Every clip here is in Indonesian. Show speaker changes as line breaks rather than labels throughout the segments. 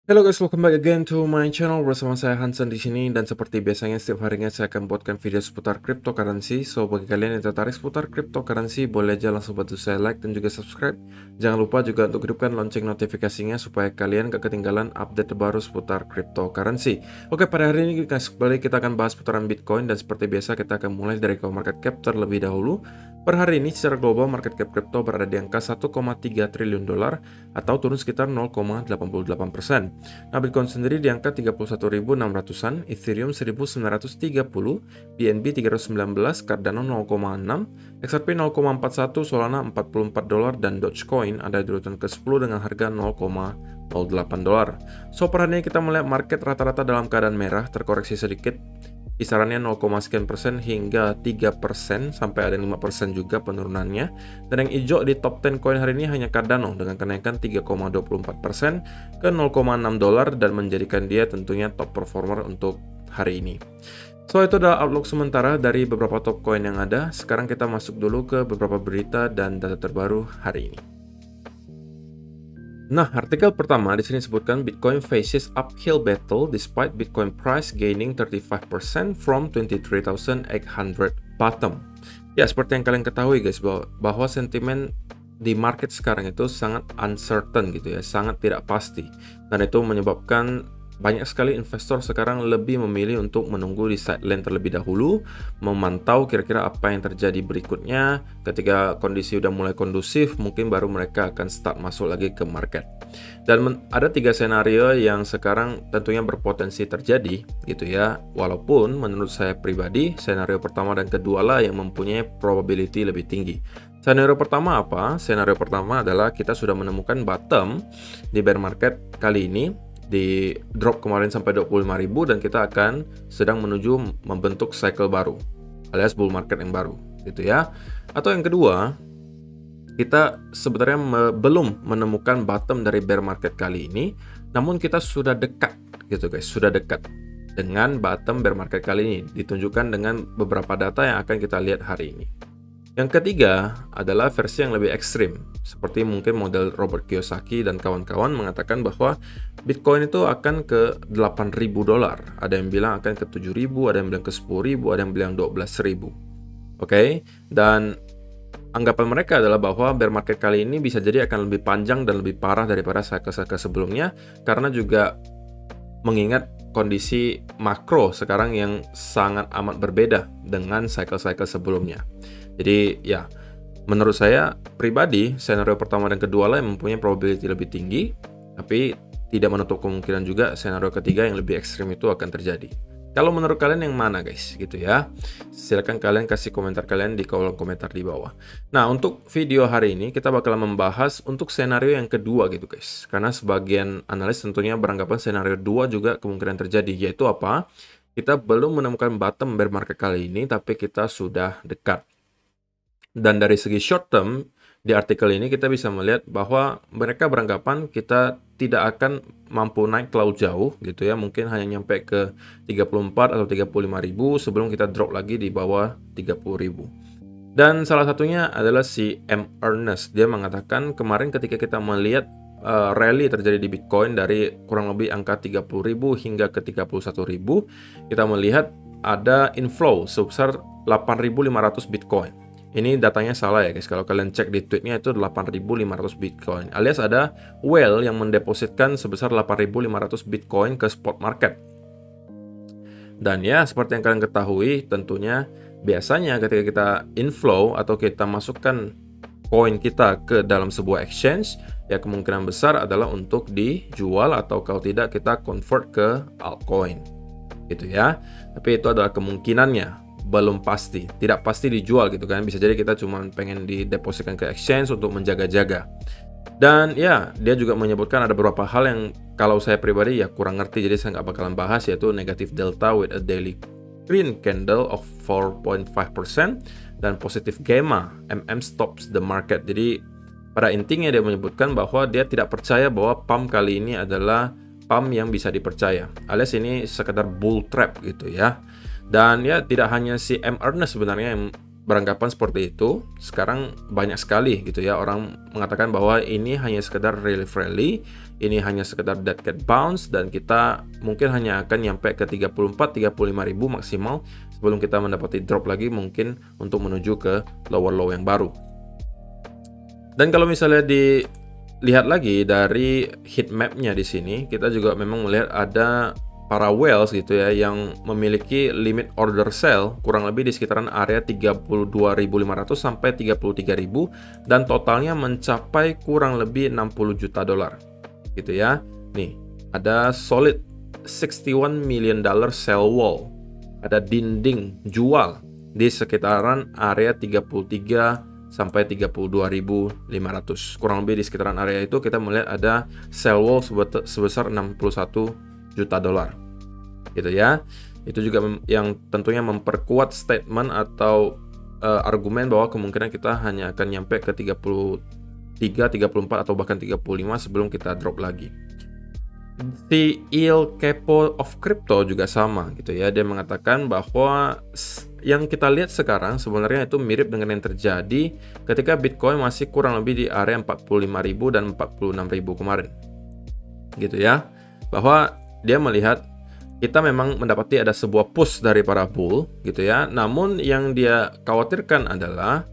Hello guys, welcome back again to my channel. Bersama saya Hansen di sini, dan seperti biasanya setiap harinya saya akan buatkan video seputar cryptocurrency. So bagi kalian yang tertarik seputar cryptocurrency, boleh aja langsung bantu saya like dan juga subscribe. Jangan lupa juga untuk hidupkan lonceng notifikasinya supaya kalian gak ketinggalan update terbaru seputar cryptocurrency. Oke, pada hari ini guys, kembali kita akan bahas seputaran Bitcoin, dan seperti biasa kita akan mulai dari CoinMarketCap terlebih dahulu. Per hari ini secara global market cap crypto berada di angka 1,3 triliun dolar atau turun sekitar 0,88%. Nah, Bitcoin sendiri di angka 31.600-an, Ethereum 1.930, BNB 319, Cardano 0,6, XRP 0,41, Solana 44 dolar, dan Dogecoin ada di urutan ke-10 dengan harga 0,08 dolar. So, per hari ini kita melihat market rata-rata dalam keadaan merah, terkoreksi sedikit. Kisarannya 0,sekian% hingga 3%, sampai ada 5% juga penurunannya. Dan yang hijau di top 10 koin hari ini hanya Cardano dengan kenaikan 3,24% ke 0,6 dolar dan menjadikan dia tentunya top performer untuk hari ini. So, itu adalah outlook sementara dari beberapa top koin yang ada. Sekarang kita masuk dulu ke beberapa berita dan data terbaru hari ini. Nah, artikel pertama di sini sebutkan Bitcoin faces uphill battle despite Bitcoin price gaining 35% from 23.800 bottom. Ya, seperti yang kalian ketahui guys, bahwa sentimen di market sekarang itu sangat uncertain gitu ya, sangat tidak pasti. Dan itu menyebabkan banyak sekali investor sekarang lebih memilih untuk menunggu di sideline terlebih dahulu, memantau kira-kira apa yang terjadi berikutnya. Ketika kondisi udah mulai kondusif, mungkin baru mereka akan start masuk lagi ke market. Dan ada 3 senario yang sekarang tentunya berpotensi terjadi gitu ya. Walaupun menurut saya pribadi, senario pertama dan kedua lah yang mempunyai probability lebih tinggi. Senario pertama apa? Senario pertama adalah kita sudah menemukan bottom di bear market kali ini, di drop kemarin sampai 25.000, dan kita akan sedang menuju membentuk cycle baru alias bull market yang baru gitu ya. Atau yang kedua, kita sebenarnya belum menemukan bottom dari bear market kali ini, namun kita sudah dekat gitu guys, sudah dekat dengan bottom bear market kali ini, ditunjukkan dengan beberapa data yang akan kita lihat hari ini. Yang ketiga adalah versi yang lebih ekstrim, seperti mungkin model Robert Kiyosaki dan kawan-kawan mengatakan bahwa Bitcoin itu akan ke 8.000 dolar. Ada yang bilang akan ke 7.000, ada yang bilang ke 10.000, ada yang bilang 12.000. Oke, dan anggapan mereka adalah bahwa bear market kali ini bisa jadi akan lebih panjang dan lebih parah daripada cycle-cycle sebelumnya, karena juga mengingat kondisi makro sekarang yang sangat amat berbeda dengan cycle-cycle sebelumnya. Jadi ya, menurut saya pribadi, senario pertama dan kedua lah yang mempunyai probability lebih tinggi, tapi tidak menutup kemungkinan juga senario ketiga yang lebih ekstrim itu akan terjadi. Kalau menurut kalian yang mana guys, gitu ya? Silakan kalian kasih komentar kalian di kolom komentar di bawah. Nah, untuk video hari ini kita bakal membahas untuk senario yang kedua gitu guys. Karena sebagian analis tentunya beranggapan senario 2 juga kemungkinan terjadi, yaitu apa? Kita belum menemukan bottom bear market kali ini, tapi kita sudah dekat. Dan dari segi short term, di artikel ini kita bisa melihat bahwa mereka beranggapan kita tidak akan mampu naik terlalu jauh gitu ya. Mungkin hanya nyampe ke 34 atau 35.000 sebelum kita drop lagi di bawah 30.000. Dan salah satunya adalah si M. Ernest. Dia mengatakan kemarin ketika kita melihat rally terjadi di Bitcoin dari kurang lebih angka 30.000 hingga ke 31.000, kita melihat ada inflow sebesar 8.500 Bitcoin. Ini datanya salah ya guys, kalau kalian cek di tweetnya itu 8.500 Bitcoin, alias ada whale yang mendepositkan sebesar 8.500 Bitcoin ke spot market. Dan ya, seperti yang kalian ketahui tentunya, biasanya ketika kita inflow atau kita masukkan koin kita ke dalam sebuah exchange, ya kemungkinan besar adalah untuk dijual atau kalau tidak kita convert ke altcoin gitu ya. Tapi itu adalah kemungkinannya, belum pasti, tidak pasti dijual gitu kan. Bisa jadi kita cuma pengen didepositkan ke exchange untuk menjaga-jaga. Dan ya, dia juga menyebutkan ada beberapa hal yang kalau saya pribadi ya kurang ngerti, jadi saya nggak bakalan bahas, yaitu negative delta with a daily green candle of 4.5% dan positive gamma stops the market. Jadi pada intinya dia menyebutkan bahwa dia tidak percaya bahwa pump kali ini adalah pump yang bisa dipercaya, alias ini sekedar bull trap gitu ya. Dan ya, tidak hanya si M. Ernest sebenarnya yang beranggapan seperti itu. Sekarang banyak sekali gitu ya orang mengatakan bahwa ini hanya sekedar relief rally, ini hanya sekedar dead cat bounce, dan kita mungkin hanya akan nyampe ke 34-35 ribu maksimal sebelum kita mendapati drop lagi mungkin untuk menuju ke lower low yang baru. Dan kalau misalnya dilihat lagi dari heat map-nya di sini, kita juga memang melihat ada para whales gitu ya yang memiliki limit order sell kurang lebih di sekitaran area 32.500 sampai 33.000 dan totalnya mencapai kurang lebih 60 juta dolar gitu ya. Nih, ada solid $61 million sell wall. Ada dinding jual di sekitaran area 33 sampai 32.500. Kurang lebih di sekitaran area itu kita melihat ada sell wall sebesar 61 juta dolar gitu ya. Itu juga yang tentunya memperkuat statement atau argumen bahwa kemungkinan kita hanya akan nyampe ke 33, 34 atau bahkan 35 sebelum kita drop lagi. Si Il Capo of Crypto juga sama gitu ya. Dia mengatakan bahwa yang kita lihat sekarang sebenarnya itu mirip dengan yang terjadi ketika Bitcoin masih kurang lebih di area 45.000 dan 46.000 kemarin gitu ya. Bahwa dia melihat kita memang mendapati ada sebuah push dari para bull gitu ya. Namun yang dia khawatirkan adalah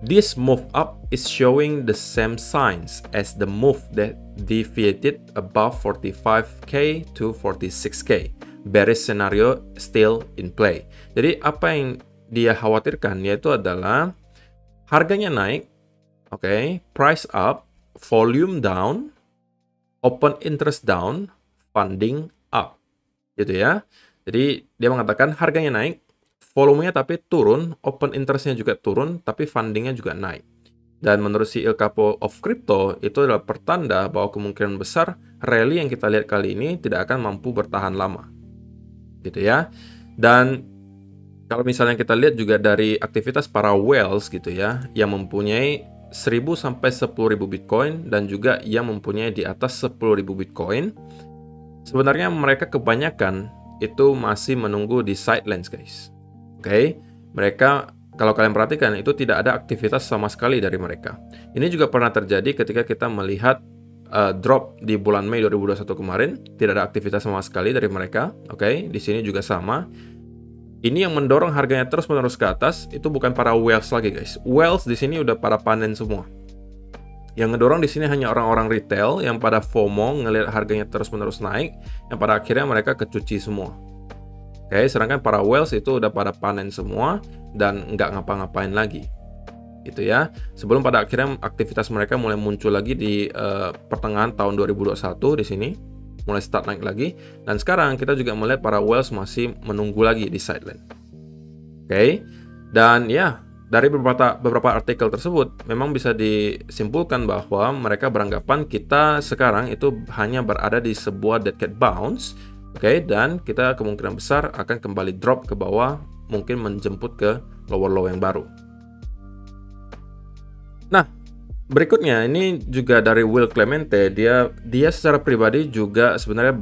this move up is showing the same signs as the move that deviated above 45k to 46k. Bearish scenario still in play. Jadi apa yang dia khawatirkan yaitu adalah harganya naik, oke, price up, volume down, open interest down, funding up, gitu ya. Jadi dia mengatakan harganya naik, volumenya tapi turun, open interestnya juga turun, tapi fundingnya juga naik. Dan menurut si Il Capo of Crypto itu adalah pertanda bahwa kemungkinan besar rally yang kita lihat kali ini tidak akan mampu bertahan lama, gitu ya. Dan kalau misalnya kita lihat juga dari aktivitas para whales gitu ya, yang mempunyai 1.000 sampai 10.000 Bitcoin dan juga yang mempunyai di atas 10.000 Bitcoin. Sebenarnya mereka kebanyakan itu masih menunggu di sidelines guys. Oke, mereka kalau kalian perhatikan itu tidak ada aktivitas sama sekali dari mereka. Ini juga pernah terjadi ketika kita melihat drop di bulan Mei 2021 kemarin, tidak ada aktivitas sama sekali dari mereka. Oke, di sini juga sama. Ini yang mendorong harganya terus-menerus ke atas itu bukan para whales lagi guys. Whales di sini udah para panen semua. Yang ngedorong di sini hanya orang-orang retail yang pada FOMO ngelihat harganya terus-menerus naik, yang pada akhirnya mereka kecuci semua. Oke, sedangkan para whales itu udah pada panen semua dan nggak ngapa-ngapain lagi. Gitu ya. Sebelum pada akhirnya aktivitas mereka mulai muncul lagi di pertengahan tahun 2021 di sini, mulai start naik lagi. Dan sekarang kita juga melihat para whales masih menunggu lagi di sideline. Oke. Dan ya, dari beberapa artikel tersebut memang bisa disimpulkan bahwa mereka beranggapan kita sekarang itu hanya berada di sebuah dead cat bounce, oke, dan kita kemungkinan besar akan kembali drop ke bawah, mungkin menjemput ke lower low yang baru. Nah, berikutnya ini juga dari Will Clemente, dia secara pribadi juga sebenarnya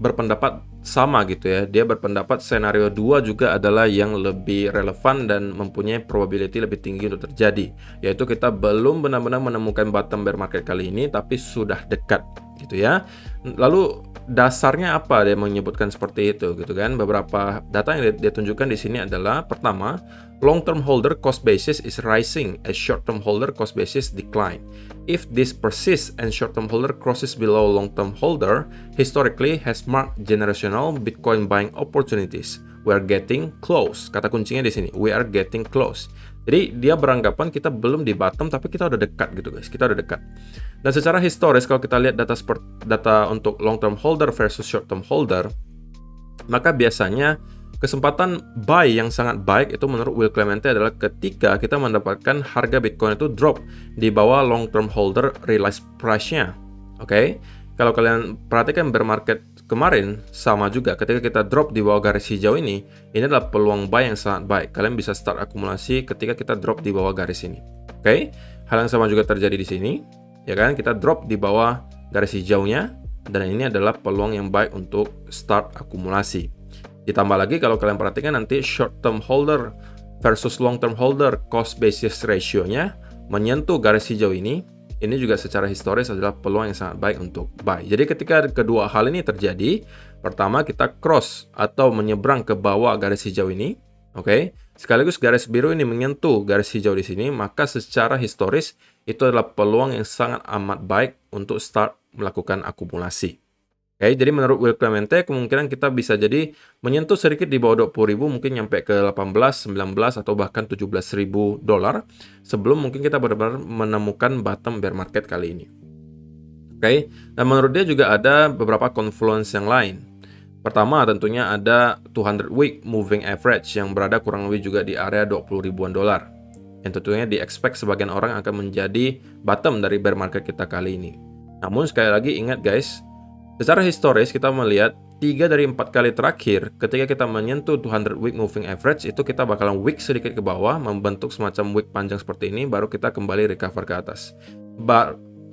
berpendapat sama gitu ya. Dia berpendapat skenario 2 juga adalah yang lebih relevan dan mempunyai probability lebih tinggi untuk terjadi, yaitu kita belum benar-benar menemukan bottom bear market kali ini tapi sudah dekat gitu ya. Lalu dasarnya apa dia menyebutkan seperti itu gitu kan? Beberapa data yang dia tunjukkan di sini adalah pertama, long term holder cost basis is rising as short term holder cost basis decline. If this persists and short term holder crosses below long term holder, historically has marked generational Bitcoin buying opportunities. We are getting close. Kata kuncinya di sini, we are getting close. Jadi dia beranggapan kita belum di bottom tapi kita udah dekat gitu guys. Kita udah dekat. Dan secara historis kalau kita lihat data untuk long term holder versus short term holder, maka biasanya kesempatan buy yang sangat baik itu menurut Will Clemente adalah ketika kita mendapatkan harga Bitcoin itu drop di bawah long term holder realized price-nya. Oke. Kalau kalian perhatikan bear market kemarin sama juga, ketika kita drop di bawah garis hijau ini adalah peluang buy yang sangat baik. Kalian bisa start akumulasi ketika kita drop di bawah garis ini. Oke. Hal yang sama juga terjadi di sini, ya kan? Kita drop di bawah garis hijaunya dan ini adalah peluang yang baik untuk start akumulasi. Ditambah lagi kalau kalian perhatikan nanti short term holder versus long term holder cost basis ratio-nya menyentuh garis hijau ini juga secara historis adalah peluang yang sangat baik untuk buy. Jadi ketika kedua hal ini terjadi, pertama kita cross atau menyeberang ke bawah garis hijau ini, oke. Sekaligus garis biru ini menyentuh garis hijau di sini, maka secara historis itu adalah peluang yang sangat amat baik untuk start melakukan akumulasi. Oke, jadi menurut Will Clemente kemungkinan kita bisa jadi menyentuh sedikit di bawah 20.000, mungkin nyampe ke 18, 19 atau bahkan 17.000 dolar sebelum mungkin kita benar-benar menemukan bottom bear market kali ini. Oke, dan menurut dia juga ada beberapa confluence yang lain. Pertama tentunya ada 200 week moving average yang berada kurang lebih juga di area 20 ribuan dolar. Yang tentunya di-expect sebagian orang akan menjadi bottom dari bear market kita kali ini. Namun sekali lagi ingat guys, secara historis kita melihat 3 dari 4 kali terakhir ketika kita menyentuh 200 week moving average itu kita bakalan wick sedikit ke bawah, membentuk semacam wick panjang seperti ini, baru kita kembali recover ke atas.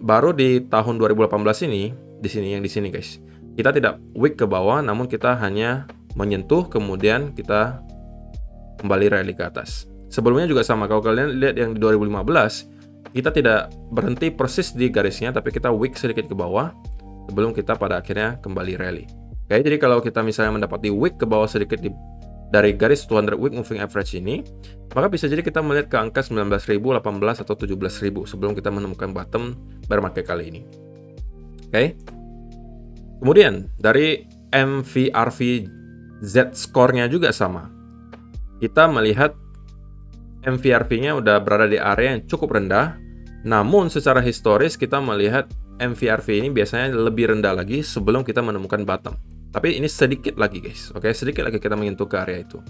Baru di tahun 2018 ini, di sini guys, kita tidak wick ke bawah, namun kita hanya menyentuh kemudian kita kembali rally ke atas. Sebelumnya juga sama, kalau kalian lihat yang di 2015, kita tidak berhenti persis di garisnya, tapi kita wick sedikit ke bawah sebelum kita pada akhirnya kembali rally. Oke, jadi kalau kita misalnya mendapati wick ke bawah sedikit dari garis 200 week moving average ini, maka bisa jadi kita melihat ke angka 19.000, 18 atau 17.000 sebelum kita menemukan bottom bear market kali ini. Oke. Kemudian dari MVRV Z-score-nya juga sama. Kita melihat MVRV-nya udah berada di area yang cukup rendah, namun secara historis kita melihat MVRV ini biasanya lebih rendah lagi sebelum kita menemukan bottom. Tapi ini sedikit lagi guys, oke, sedikit lagi kita menyentuh ke area itu.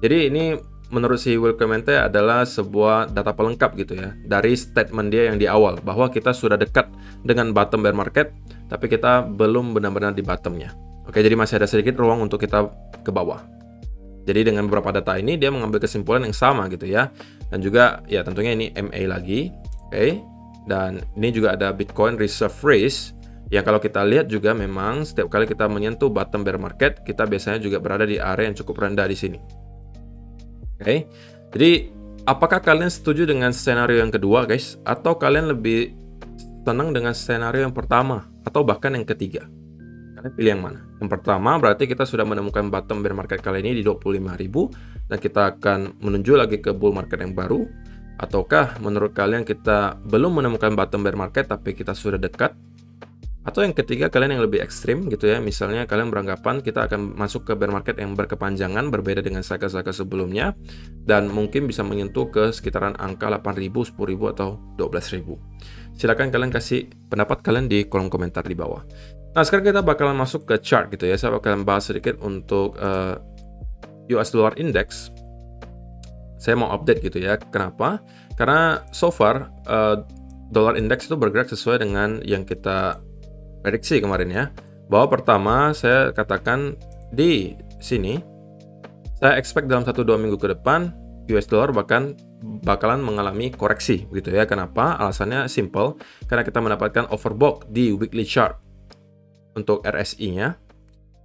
Jadi ini menurut si Will Clemente adalah sebuah data pelengkap gitu ya, dari statement dia yang di awal, bahwa kita sudah dekat dengan bottom bear market, tapi kita belum benar-benar di bottomnya. Oke, jadi masih ada sedikit ruang untuk kita ke bawah. Jadi dengan beberapa data ini dia mengambil kesimpulan yang sama gitu ya. Dan juga ya tentunya ini MA lagi, oke. Dan ini juga ada Bitcoin Reserve Phrase yang kalau kita lihat juga memang setiap kali kita menyentuh bottom bear market, kita biasanya juga berada di area yang cukup rendah di sini. Oke. Jadi apakah kalian setuju dengan skenario yang kedua guys, atau kalian lebih senang dengan skenario yang pertama atau bahkan yang ketiga? Kalian pilih yang mana? Yang pertama berarti kita sudah menemukan bottom bear market kali ini di 25.000 dan kita akan menuju lagi ke bull market yang baru. Ataukah menurut kalian kita belum menemukan bottom bear market tapi kita sudah dekat? Atau yang ketiga kalian yang lebih ekstrim gitu ya, misalnya kalian beranggapan kita akan masuk ke bear market yang berkepanjangan berbeda dengan cycle-cycle sebelumnya dan mungkin bisa menyentuh ke sekitaran angka 8.000, 10.000 atau 12.000. Silakan kalian kasih pendapat kalian di kolom komentar di bawah. Nah sekarang kita bakalan masuk ke chart gitu ya, saya bakalan bahas sedikit untuk US Dollar Index. Saya mau update gitu ya. Kenapa? Karena so far dollar index itu bergerak sesuai dengan yang kita prediksi kemarin ya. Bahwa pertama saya katakan di sini saya expect dalam 1-2 minggu ke depan US dollar bakalan mengalami koreksi gitu ya. Kenapa? Alasannya simple, karena kita mendapatkan overbought di weekly chart untuk RSI-nya.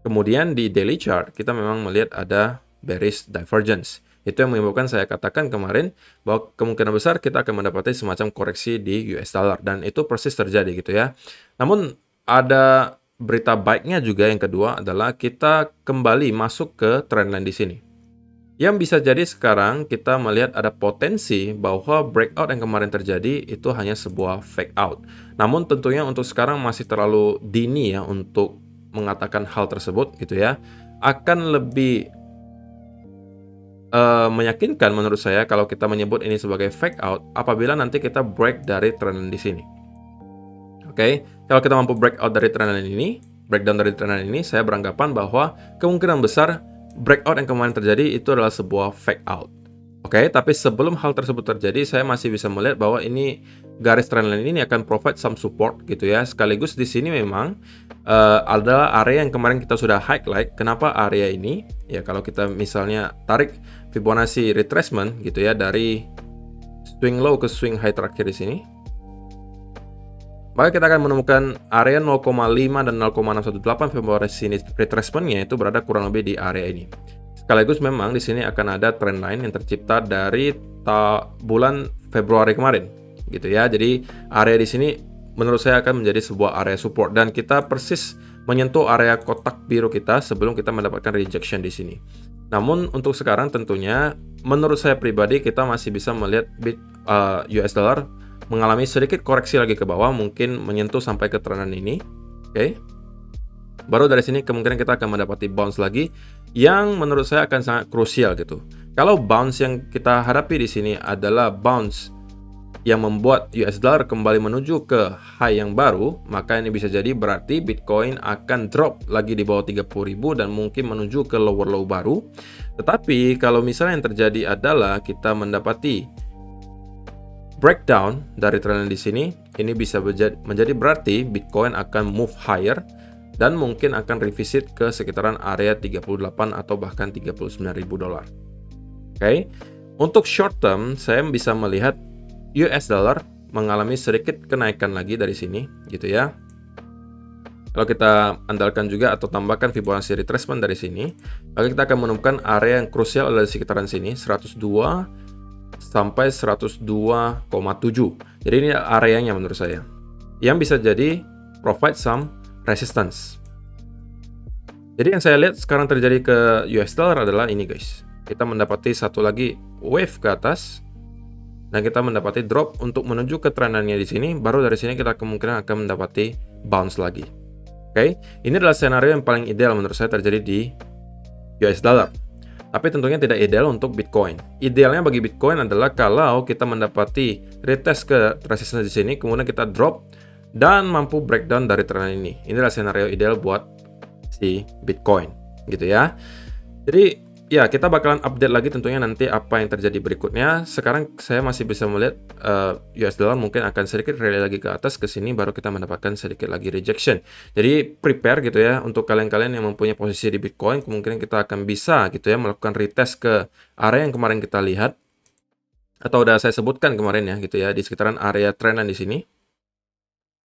Kemudian di daily chart kita memang melihat ada bearish divergence. Itu yang menyebabkan saya katakan kemarin bahwa kemungkinan besar kita akan mendapati semacam koreksi di US dollar. Dan itu persis terjadi gitu ya. Namun ada berita baiknya juga yang kedua adalah kita kembali masuk ke trendline di sini. Yang bisa jadi sekarang kita melihat ada potensi bahwa breakout yang kemarin terjadi itu hanya sebuah fake out. Namun tentunya untuk sekarang masih terlalu dini ya untuk mengatakan hal tersebut gitu ya. Akan lebih meyakinkan menurut saya kalau kita menyebut ini sebagai fake out apabila nanti kita break dari trendline di sini. Oke, kalau kita mampu breakout dari trendline ini, breakdown dari trendline ini, saya beranggapan bahwa kemungkinan besar breakout yang kemarin terjadi itu adalah sebuah fake out. Oke, tapi sebelum hal tersebut terjadi, saya masih bisa melihat bahwa ini garis trendline ini akan provide some support gitu ya. Sekaligus di sini memang adalah area yang kemarin kita sudah highlight. Kenapa area ini? Ya kalau kita misalnya tarik Fibonacci retracement gitu ya dari swing low ke swing high terakhir di sini, maka kita akan menemukan area 0,5 dan 0,618 Fibonacci retracement-nya itu berada kurang lebih di area ini. Sekaligus memang di sini akan ada trendline yang tercipta dari bulan Februari kemarin, gitu ya. Jadi area di sini menurut saya akan menjadi sebuah area support dan kita persis menyentuh area kotak biru kita sebelum kita mendapatkan rejection di sini. Namun untuk sekarang tentunya menurut saya pribadi kita masih bisa melihat US dollar mengalami sedikit koreksi lagi ke bawah, mungkin menyentuh sampai ke trendan ini. Oke. Baru dari sini kemungkinan kita akan mendapati bounce lagi yang menurut saya akan sangat krusial gitu. Kalau bounce yang kita hadapi di sini adalah bounce yang membuat US dollar kembali menuju ke high yang baru, maka ini bisa jadi berarti Bitcoin akan drop lagi di bawah 30.000 dan mungkin menuju ke lower low baru. Tetapi kalau misalnya yang terjadi adalah kita mendapati breakdown dari trend di sini, ini bisa menjadi berarti Bitcoin akan move higher dan mungkin akan revisit ke sekitaran area 38 atau bahkan 39.000 dolar. Oke. Untuk short term, saya bisa melihat US dollar mengalami sedikit kenaikan lagi dari sini, gitu ya. Kalau kita andalkan juga atau tambahkan Fibonacci retracement dari sini, maka kita akan menemukan area yang krusial adalah di sekitaran sini, 102 sampai 102,7. Jadi ini areanya menurut saya, yang bisa jadi provide some resistance. Jadi yang saya lihat sekarang terjadi ke US dollar adalah ini guys. Kita mendapati satu lagi wave ke atas, dan kita mendapati drop untuk menuju ke trendannya di sini. Baru dari sini kita kemungkinan akan mendapati bounce lagi. Oke, ini adalah skenario yang paling ideal menurut saya terjadi di US dollar. Tapi tentunya tidak ideal untuk Bitcoin. Idealnya bagi Bitcoin adalah kalau kita mendapati retest ke resistance di sini, kemudian kita drop dan mampu breakdown dari trendan ini. Ini adalah skenario ideal buat si Bitcoin, gitu ya. Jadi ya, kita bakalan update lagi tentunya nanti apa yang terjadi berikutnya. Sekarang saya masih bisa melihat US dollar mungkin akan sedikit rally lagi ke atas ke sini, baru kita mendapatkan sedikit lagi rejection. Jadi prepare gitu ya untuk kalian-kalian yang mempunyai posisi di Bitcoin, kemungkinan kita akan bisa gitu ya melakukan retest ke area yang kemarin kita lihat atau udah saya sebutkan kemarin ya gitu ya, di sekitaran area trendan di sini.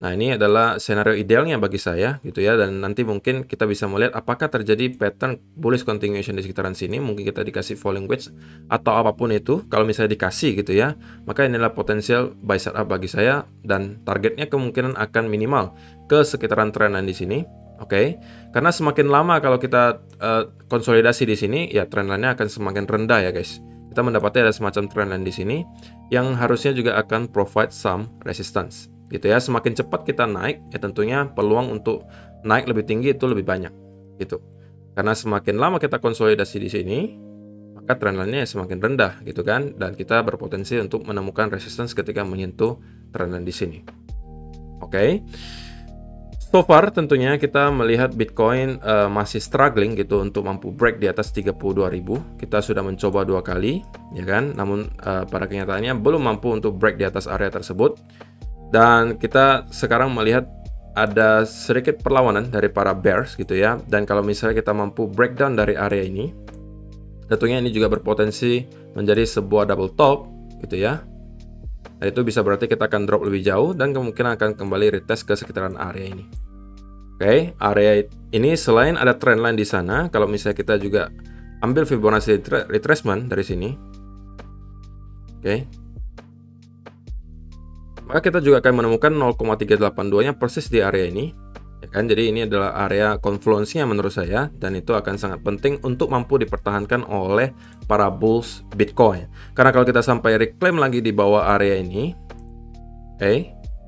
Nah, ini adalah skenario idealnya bagi saya gitu ya, dan nanti mungkin kita bisa melihat apakah terjadi pattern bullish continuation di sekitaran sini, mungkin kita dikasih falling wedge atau apapun itu. Kalau misalnya dikasih gitu ya, maka inilah potensial buy setup bagi saya dan targetnya kemungkinan akan minimal ke sekitaran trendan di sini. Oke. Karena semakin lama kalau kita konsolidasi di sini, ya trendline-nya akan semakin rendah ya guys. Kita mendapatnya ada semacam trendline di sini yang harusnya juga akan provide some resistance. Gitu ya, semakin cepat kita naik ya tentunya peluang untuk naik lebih tinggi itu lebih banyak gitu. Karena semakin lama kita konsolidasi di sini, maka trendline-nya semakin rendah gitu kan, dan kita berpotensi untuk menemukan resistance ketika menyentuh trendline di sini. Oke. So far tentunya kita melihat Bitcoin masih struggling gitu untuk mampu break di atas 32.000. Kita sudah mencoba 2 kali ya kan, namun pada kenyataannya belum mampu untuk break di atas area tersebut. Dan kita sekarang melihat ada sedikit perlawanan dari para bears gitu ya. Dan kalau misalnya kita mampu breakdown dari area ini, tentunya ini juga berpotensi menjadi sebuah double top gitu ya. Nah, itu bisa berarti kita akan drop lebih jauh dan kemungkinan akan kembali retest ke sekitaran area ini. Oke, area ini selain ada trendline di sana, kalau misalnya kita juga ambil Fibonacci retracement dari sini. Oke. Maka kita juga akan menemukan 0,382-nya persis di area ini, ya kan? Jadi ini adalah area confluence-nya menurut saya, dan itu akan sangat penting untuk mampu dipertahankan oleh para bulls Bitcoin. Karena kalau kita sampai reclaim lagi di bawah area ini, oke,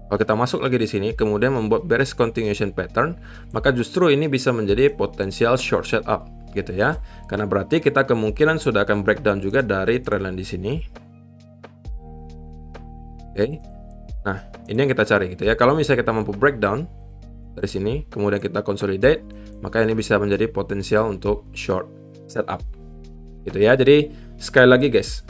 kalau kita masuk lagi di sini, kemudian membuat bearish continuation pattern, maka justru ini bisa menjadi potensial short setup, gitu ya. Karena berarti kita kemungkinan sudah akan breakdown juga dari trendline di sini. Oke. Nah, ini yang kita cari gitu ya. Kalau misalnya kita mampu breakdown dari sini, kemudian kita consolidate, maka ini bisa menjadi potensial untuk short setup. Gitu ya. Jadi, sekali lagi guys,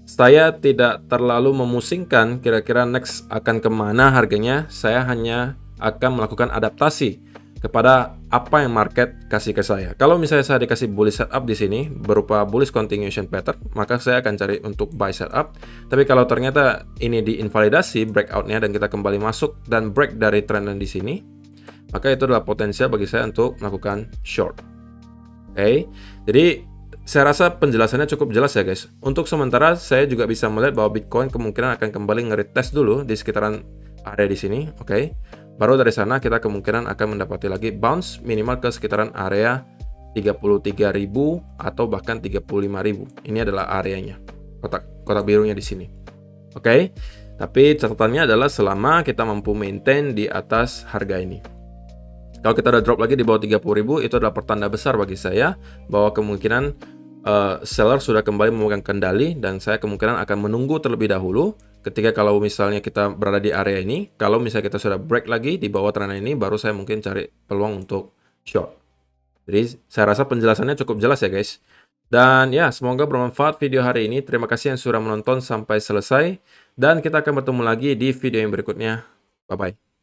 saya tidak terlalu memusingkan kira-kira next akan kemana harganya. Saya hanya akan melakukan adaptasi kepada apa yang market kasih ke saya. Kalau misalnya saya dikasih bullish setup di sini berupa bullish continuation pattern, maka saya akan cari untuk buy setup. Tapi kalau ternyata ini diinvalidasi breakoutnya dan kita kembali masuk dan break dari trend di sini, maka itu adalah potensial bagi saya untuk melakukan short. Oke, jadi saya rasa penjelasannya cukup jelas ya guys. Untuk sementara saya juga bisa melihat bahwa Bitcoin kemungkinan akan kembali nge-retest dulu di sekitaran area di sini, oke. Baru dari sana kita kemungkinan akan mendapati lagi bounce minimal ke sekitaran area 33.000 atau bahkan 35.000. Ini adalah areanya. Kotak birunya di sini. Oke. Tapi catatannya adalah selama kita mampu maintain di atas harga ini. Kalau kita udah drop lagi di bawah 30.000, itu adalah pertanda besar bagi saya bahwa kemungkinan seller sudah kembali memegang kendali, dan saya kemungkinan akan menunggu terlebih dahulu ketika kalau misalnya kita berada di area ini. Kalau misalnya kita sudah break lagi di bawah trend ini, baru saya mungkin cari peluang untuk short. Jadi saya rasa penjelasannya cukup jelas ya guys. Dan ya, semoga bermanfaat video hari ini. Terima kasih yang sudah menonton sampai selesai, dan kita akan bertemu lagi di video yang berikutnya. Bye-bye.